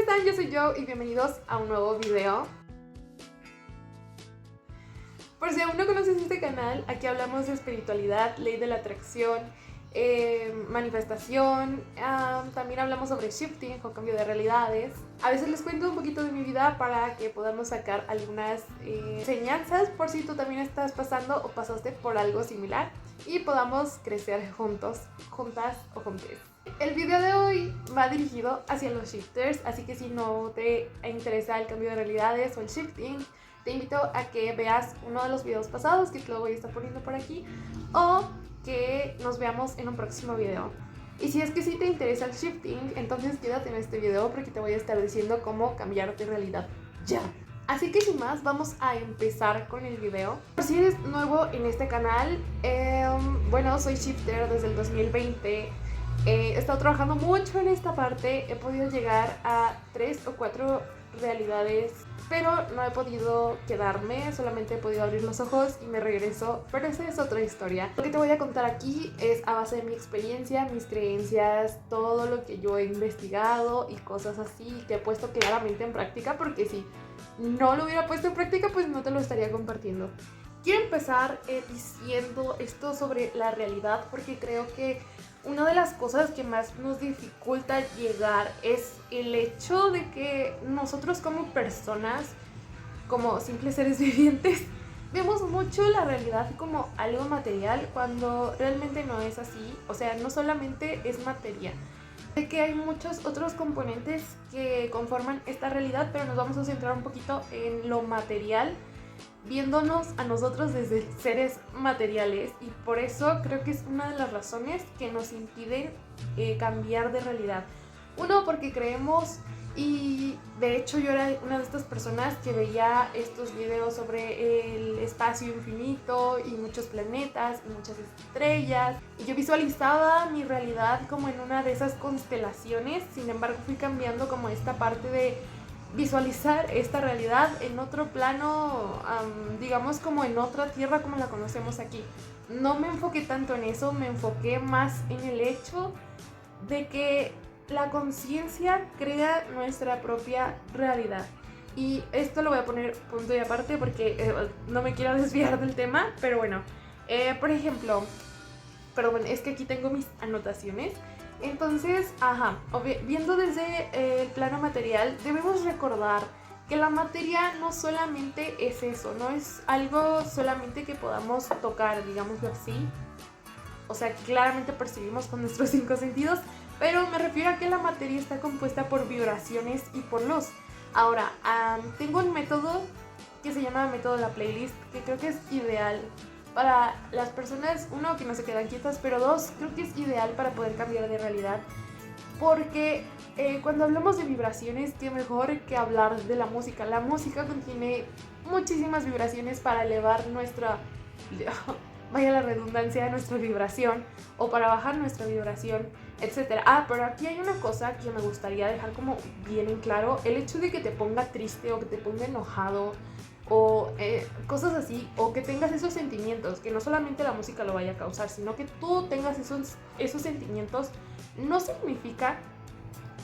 están? Yo soy Jo y bienvenidos a un nuevo video. Por si aún no conoces este canal, aquí hablamos de espiritualidad, ley de la atracción, manifestación, también hablamos sobre shifting o cambio de realidades. A veces les cuento un poquito de mi vida para que podamos sacar algunas enseñanzas por si tú también estás pasando o pasaste por algo similar y podamos crecer juntos, juntas o juntes. El video de hoy va dirigido hacia los shifters, así que si no te interesa el cambio de realidades o el shifting, te invito a que veas uno de los videos pasados que te lo voy a estar poniendo por aquí o que nos veamos en un próximo video. Y si es que sí te interesa el shifting, entonces quédate en este video porque te voy a estar diciendo cómo cambiar de realidad ya. Así que sin más, vamos a empezar con el video. Por si eres nuevo en este canal, bueno, soy shifter desde el 2020. He estado trabajando mucho en esta parte, he podido llegar a 3 o 4 realidades, pero no he podido quedarme, solamente he podido abrir los ojos y me regreso, pero esa es otra historia. Lo que te voy a contar aquí es a base de mi experiencia, mis creencias, todo lo que yo he investigado y cosas así que he puesto claramente en práctica, porque si no lo hubiera puesto en práctica, pues no te lo estaría compartiendo. Quiero empezar diciendo esto sobre la realidad, porque creo que una de las cosas que más nos dificulta llegar es el hecho de que nosotros como personas, como simples seres vivientes, vemos mucho la realidad como algo material cuando realmente no es así. O sea, no solamente es materia. Sé que hay muchos otros componentes que conforman esta realidad, pero nos vamos a centrar un poquito en lo material, viéndonos a nosotros desde seres materiales, y por eso creo que es una de las razones que nos impiden cambiar de realidad. Uno, porque creemos, y de hecho yo era una de estas personas que veía estos videos sobre el espacio infinito y muchos planetas y muchas estrellas, y yo visualizaba mi realidad como en una de esas constelaciones. Sin embargo, fui cambiando como esta parte de visualizar esta realidad en otro plano, digamos como en otra tierra como la conocemos aquí. No me enfoqué tanto en eso, me enfoqué más en el hecho de que la conciencia crea nuestra propia realidad. Y esto lo voy a poner punto y aparte porque no me quiero desviar del tema, pero bueno, por ejemplo, perdón, es que aquí tengo mis anotaciones. Entonces, viendo desde el plano material, debemos recordar que la materia no solamente es eso, no es algo solamente que podamos tocar, digámoslo así. O sea, claramente percibimos con nuestros 5 sentidos, pero me refiero a que la materia está compuesta por vibraciones y por luz. Ahora, tengo un método que se llama método de la playlist, que creo que es ideal para las personas, uno, que no se quedan quietas, pero dos, creo que es ideal para poder cambiar de realidad, porque cuando hablamos de vibraciones, qué mejor que hablar de la música. La música contiene muchísimas vibraciones para elevar nuestra, vaya la redundancia, nuestra vibración, o para bajar nuestra vibración, etc. Pero aquí hay una cosa que me gustaría dejar como bien en claro: el hecho de que te ponga triste o que te ponga enojado o cosas así, o que tengas esos sentimientos, que no solamente la música lo vaya a causar, sino que tú tengas esos sentimientos, no significa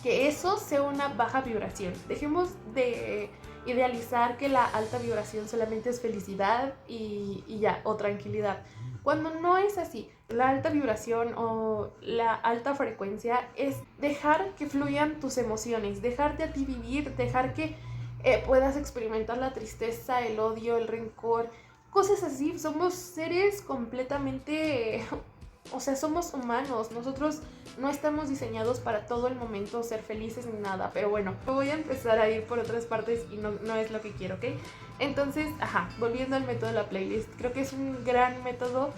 que eso sea una baja vibración. Dejemos de idealizar que la alta vibración solamente es felicidad y ya, o tranquilidad, cuando no es así. La alta vibración o la alta frecuencia es dejar que fluyan tus emociones, dejarte a ti vivir, dejar que puedas experimentar la tristeza, el odio, el rencor, cosas así. Somos seres completamente, o sea, somos humanos. Nosotros no estamos diseñados para todo el momento ser felices ni nada. Pero bueno, voy a empezar a ir por otras partes y no es lo que quiero, ¿ok? Entonces, volviendo al método de la playlist, creo que es un gran método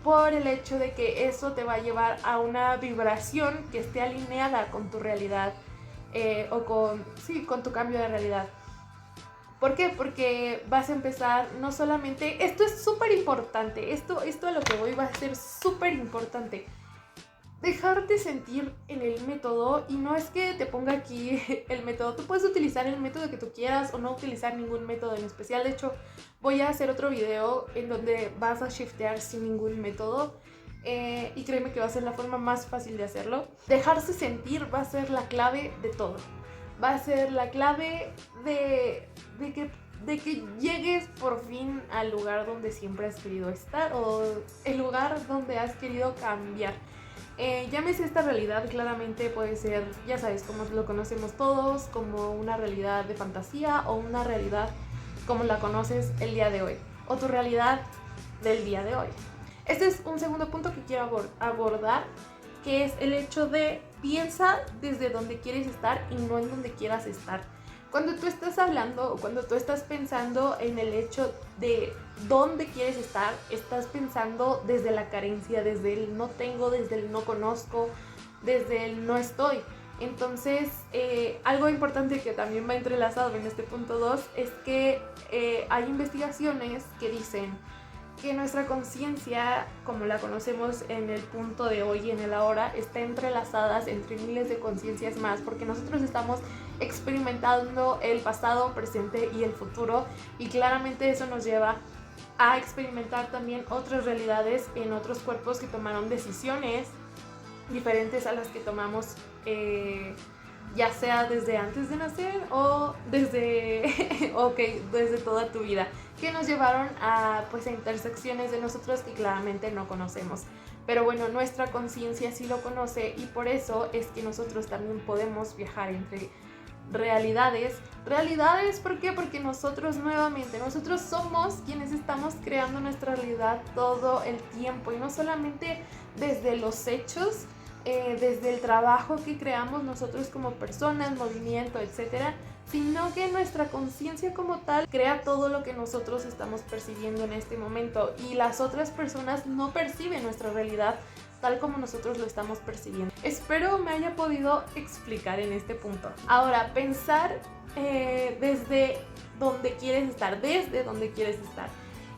por el hecho de que eso te va a llevar a una vibración que esté alineada con tu realidad, o con tu cambio de realidad. ¿Por qué? Porque vas a empezar no solamente... Esto es súper importante, esto a lo que voy va a ser súper importante. Dejarte sentir en el método, y no es que te ponga aquí el método. Tú puedes utilizar el método que tú quieras o no utilizar ningún método en especial. De hecho, voy a hacer otro video en donde vas a shiftear sin ningún método. Y créeme que va a ser la forma más fácil de hacerlo. Dejarse sentir va a ser la clave de todo. va a ser la clave de que llegues por fin al lugar donde siempre has querido estar o el lugar donde has querido cambiar. Llámese esta realidad, claramente puede ser, ya sabes, como lo conocemos todos, como una realidad de fantasía o una realidad como la conoces el día de hoy, o tu realidad del día de hoy. Este es un segundo punto que quiero abordar, que es el hecho de piensa desde donde quieres estar y no en donde quieras estar. Cuando tú estás hablando o cuando tú estás pensando en el hecho de dónde quieres estar, estás pensando desde la carencia, desde el no tengo, desde el no conozco, desde el no estoy. Entonces, algo importante que también va entrelazado en este punto 2 es que hay investigaciones que dicen que nuestra conciencia, como la conocemos en el punto de hoy y en el ahora, está entrelazadas entre miles de conciencias más, porque nosotros estamos experimentando el pasado, presente y el futuro, y claramente eso nos lleva a experimentar también otras realidades en otros cuerpos que tomaron decisiones diferentes a las que tomamos, ya sea desde antes de nacer o desde toda tu vida, que nos llevaron a intersecciones de nosotros que claramente no conocemos. Pero bueno, nuestra conciencia sí lo conoce y por eso es que nosotros también podemos viajar entre realidades. ¿Por qué? Porque nosotros somos quienes estamos creando nuestra realidad todo el tiempo, y no solamente desde los hechos, desde el trabajo que creamos nosotros como personas, movimiento, etcétera, sino que nuestra conciencia como tal crea todo lo que nosotros estamos percibiendo en este momento, y las otras personas no perciben nuestra realidad tal como nosotros lo estamos percibiendo. Espero me haya podido explicar en este punto. Ahora, pensar desde donde quieres estar,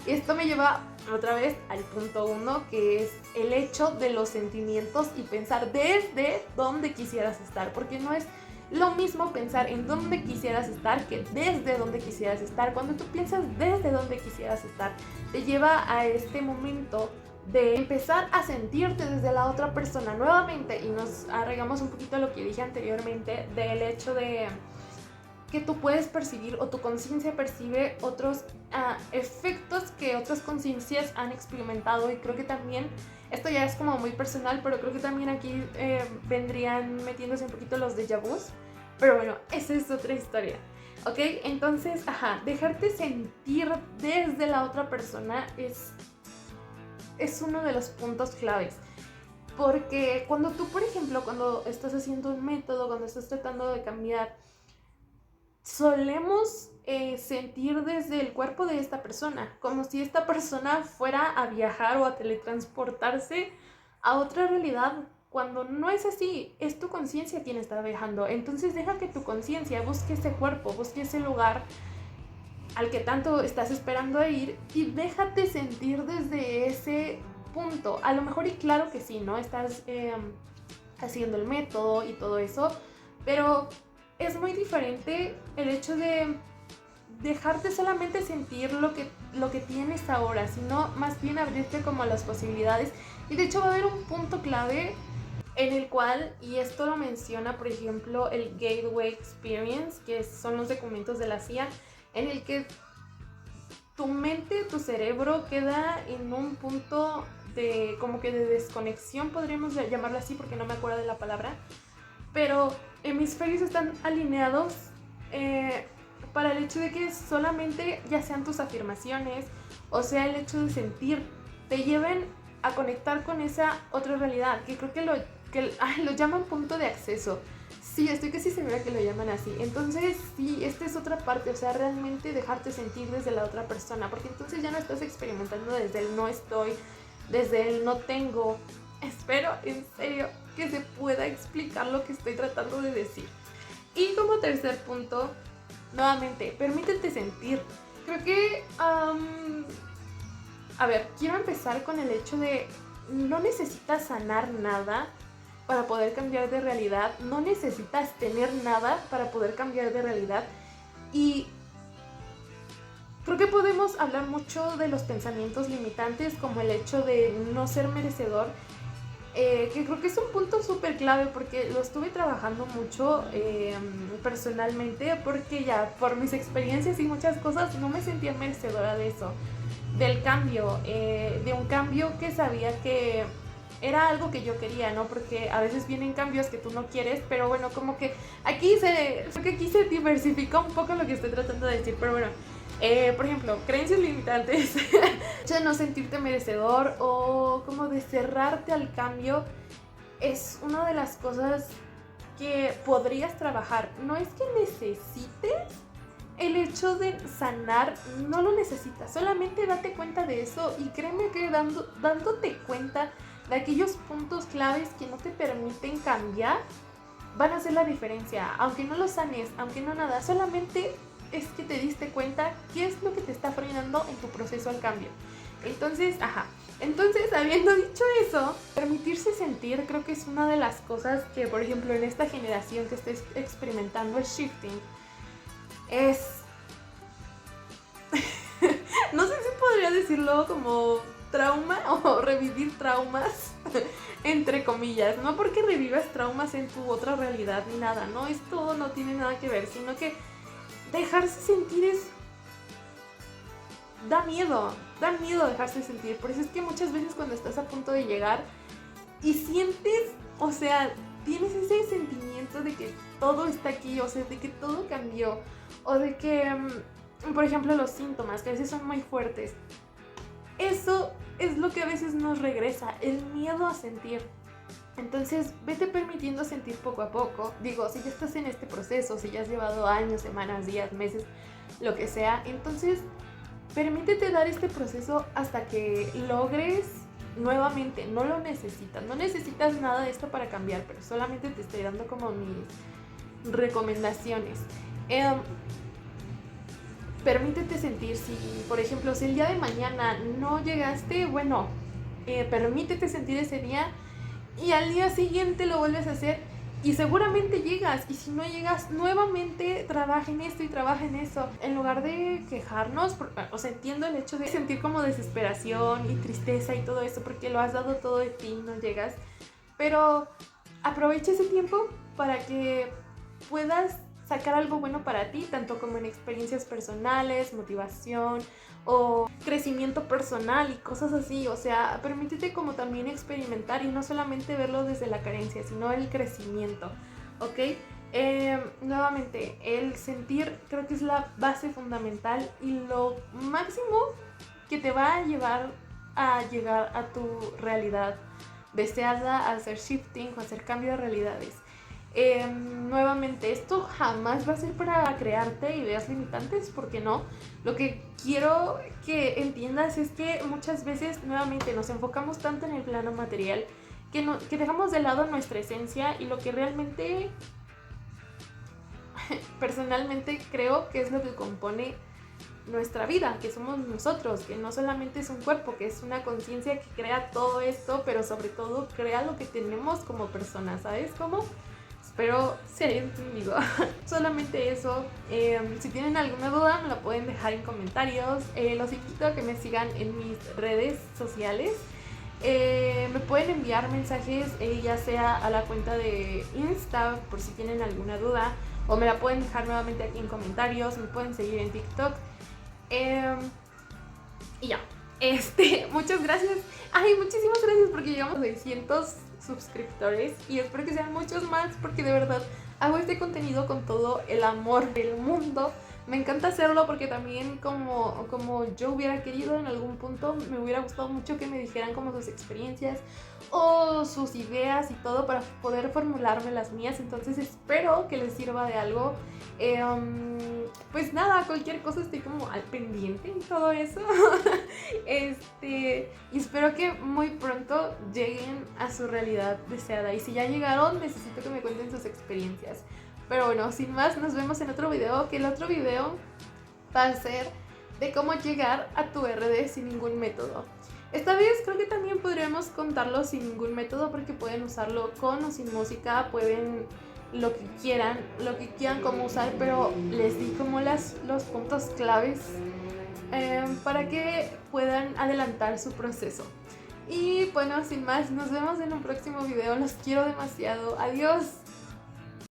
Esto me lleva otra vez al punto 1, que es el hecho de los sentimientos y pensar desde donde quisieras estar, porque no es lo mismo pensar en dónde quisieras estar que desde donde quisieras estar. Cuando tú piensas desde donde quisieras estar, te lleva a este momento de empezar a sentirte desde la otra persona nuevamente, y nos arraigamos un poquito a lo que dije anteriormente del hecho de que tú puedes percibir o tu conciencia percibe otros efectos que otras conciencias han experimentado. Y creo que también, esto ya es como muy personal, pero creo que también aquí vendrían metiéndose un poquito los déjà vus. Pero bueno, esa es otra historia. ¿Ok? Entonces, dejarte sentir desde la otra persona es uno de los puntos claves. Porque cuando tú, por ejemplo, cuando estás haciendo un método, cuando estás tratando de cambiar, solemos sentir desde el cuerpo de esta persona, como si esta persona fuera a viajar o a teletransportarse a otra realidad, cuando no es así. Es tu conciencia quien está viajando. Entonces deja que tu conciencia busque ese cuerpo, busque ese lugar al que tanto estás esperando ir, y déjate sentir desde ese punto. A lo mejor, y claro que sí, ¿no? Estás haciendo el método y todo eso, pero es muy diferente el hecho de dejarte solamente sentir lo que tienes ahora, sino más bien abrirte como a las posibilidades. Y de hecho va a haber un punto clave en el cual, y esto lo menciona por ejemplo el Gateway Experience, que son los documentos de la CIA, en el que tu mente, tu cerebro queda en un punto de como que de desconexión, podríamos llamarlo así porque no me acuerdo de la palabra, pero hemisferios están alineados para el hecho de que solamente, ya sean tus afirmaciones o sea el hecho de sentir, te lleven a conectar con esa otra realidad, que creo que lo llaman punto de acceso. Sí, estoy casi segura que lo llaman así. Entonces, sí, esta es otra parte, o sea, realmente dejarte sentir desde la otra persona, porque entonces ya no estás experimentando desde el no estoy, desde el no tengo. Espero, en serio, que se pueda explicar lo que estoy tratando de decir. Y como tercer punto, nuevamente, permítete sentir. Creo que, quiero empezar con el hecho de no necesitas sanar nada para poder cambiar de realidad, no necesitas tener nada para poder cambiar de realidad. Y creo que podemos hablar mucho de los pensamientos limitantes, como el hecho de no ser merecedor. que creo que es un punto súper clave porque lo estuve trabajando mucho personalmente, porque ya por mis experiencias y muchas cosas no me sentía merecedora de eso, del cambio, de un cambio que sabía que era algo que yo quería, ¿no? Porque a veces vienen cambios que tú no quieres, pero bueno, como que creo que aquí se diversifica un poco lo que estoy tratando de decir, pero bueno, por ejemplo, creencias limitantes, de no sentirte merecedor o como de cerrarte al cambio, es una de las cosas que podrías trabajar. No es que necesites el hecho de sanar, no lo necesitas, solamente date cuenta de eso y créeme que dándote cuenta de aquellos puntos claves que no te permiten cambiar, van a hacer la diferencia, aunque no lo sanes, aunque no nada, solamente es que te diste cuenta qué es lo que te está frenando en tu proceso al cambio. Entonces, habiendo dicho eso, permitirse sentir creo que es una de las cosas que, por ejemplo, en esta generación que estés experimentando el shifting, es... no sé si podría decirlo como trauma o revivir traumas, entre comillas, no porque revivas traumas en tu otra realidad ni nada, no, esto no tiene nada que ver, sino que dejarse sentir da miedo dejarse sentir. Por eso es que muchas veces cuando estás a punto de llegar y sientes, o sea, tienes ese sentimiento de que todo está aquí, o sea, de que todo cambió, o de que, por ejemplo, los síntomas, que a veces son muy fuertes, eso es lo que a veces nos regresa, el miedo a sentir. Entonces, vete permitiendo sentir poco a poco. Digo, si ya estás en este proceso, si ya has llevado años, semanas, días, meses, lo que sea, entonces permítete dar este proceso hasta que logres nuevamente. No lo necesitas, no necesitas nada de esto para cambiar, pero solamente te estoy dando como mis recomendaciones. Permítete sentir, si por ejemplo, si el día de mañana no llegaste, bueno, permítete sentir ese día y al día siguiente lo vuelves a hacer y seguramente llegas, y si no llegas, nuevamente trabaja en esto y trabaja en eso, en lugar de quejarnos, o sea, entiendo el hecho de sentir como desesperación y tristeza y todo eso, porque lo has dado todo de ti y no llegas, pero aprovecha ese tiempo para que puedas sacar algo bueno para ti, tanto como en experiencias personales, motivación o crecimiento personal y cosas así. O sea, permítete como también experimentar y no solamente verlo desde la carencia, sino el crecimiento, ¿ok? Nuevamente, el sentir creo que es la base fundamental y lo máximo que te va a llevar a llegar a tu realidad deseada, a hacer shifting o hacer cambio de realidades. Nuevamente, esto jamás va a ser para crearte ideas limitantes, porque no. Lo que quiero que entiendas es que muchas veces nuevamente nos enfocamos tanto en el plano material que dejamos de lado nuestra esencia y lo que realmente personalmente creo que es lo que compone nuestra vida, que somos nosotros, que no solamente es un cuerpo, que es una conciencia que crea todo esto, pero sobre todo crea lo que tenemos como personas, ¿sabes cómo? Espero se haya entendido. Solamente eso. Si tienen alguna duda me la pueden dejar en comentarios. Los invito a que me sigan en mis redes sociales. Me pueden enviar mensajes ya sea a la cuenta de Insta por si tienen alguna duda, o me la pueden dejar nuevamente aquí en comentarios. Me pueden seguir en TikTok. Y ya. Muchas gracias. Ay, muchísimas gracias porque llegamos a 600 suscriptores y espero que sean muchos más, porque de verdad hago este contenido con todo el amor del mundo. Me encanta hacerlo porque también como yo hubiera querido en algún punto, me hubiera gustado mucho que me dijeran como sus experiencias o sus ideas y todo para poder formularme las mías. Entonces espero que les sirva de algo. Pues nada, cualquier cosa estoy como al pendiente y todo eso. Y espero que muy pronto lleguen a su realidad deseada. Y si ya llegaron, necesito que me cuenten sus experiencias. Pero bueno, sin más, nos vemos en otro video, que el otro video va a ser de cómo llegar a tu RD sin ningún método. Esta vez creo que también podríamos contarlo sin ningún método, porque pueden usarlo con o sin música, pueden lo que quieran como usar, pero les di como los puntos claves para que puedan adelantar su proceso. Y bueno, sin más, nos vemos en un próximo video. Los quiero demasiado. Adiós.